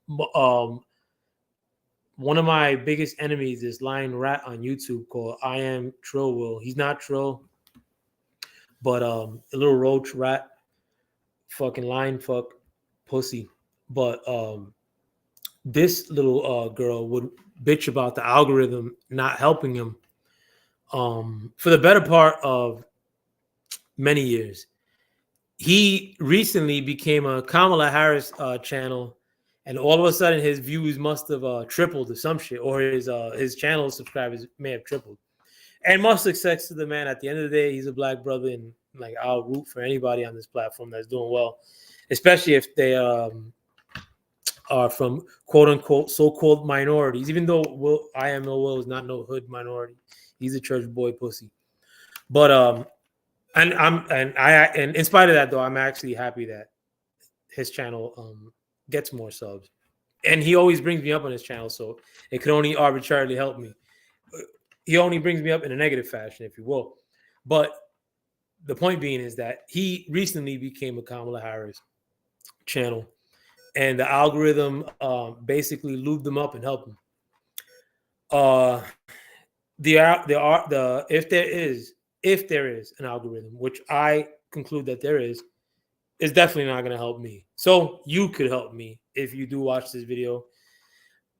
One of my biggest enemies is Lion Rat on YouTube called I Am Trill Will. He's not Trill, but a little roach rat, fucking lion fuck pussy. But this little girl would bitch about the algorithm not helping him for the better part of many years. He recently became a Kamala Harris channel, and all of a sudden his views must have tripled or some shit, or his channel subscribers may have tripled. And much success to the man. At the end of the day, he's a black brother, and like I'll root for anybody on this platform that's doing well, especially if they are from quote unquote so-called minorities. Even though I Am No Will is not no hood minority, he's a church boy pussy. But and in spite of that though, I'm actually happy that his channel gets more subs, and he always brings me up on his channel, so it could only arbitrarily help me. He only brings me up in a negative fashion, if you will. But the point being is that he recently became a Kamala Harris channel, and the algorithm basically lubed them up and helped them. If there is an algorithm, which I conclude that there is definitely not going to help me. So you could help me if you do watch this video.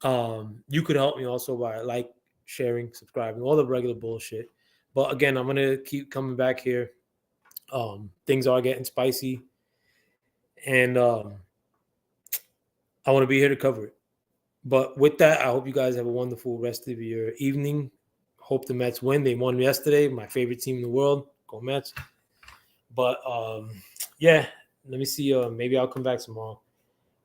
You could help me also by like, sharing, subscribing, all the regular bullshit. But again, I'm gonna keep coming back here. Things are getting spicy, and I want to be here to cover it. But with that, I hope you guys have a wonderful rest of your evening. Hope the Mets win. They won yesterday. My favorite team in the world. Go Mets. But yeah, let me see. Maybe I'll come back tomorrow.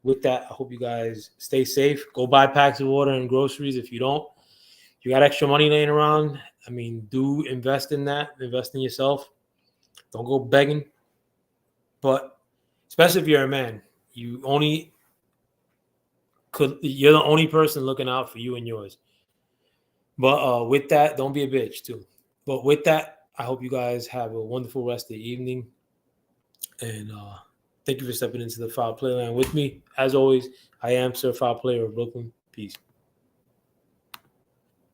With that, I hope you guys stay safe. Go buy packs of water and groceries. If you don't, you got extra money laying around, I mean, do invest in that. Invest in yourself. Don't go begging. But especially if you're a man, you're the only person looking out for you and yours. But with that, don't be a bitch too. But with that, I hope you guys have a wonderful rest of the evening. And thank you for stepping into the Foul Play Line with me. As always, I am Sir Foul Player of Brooklyn. Peace.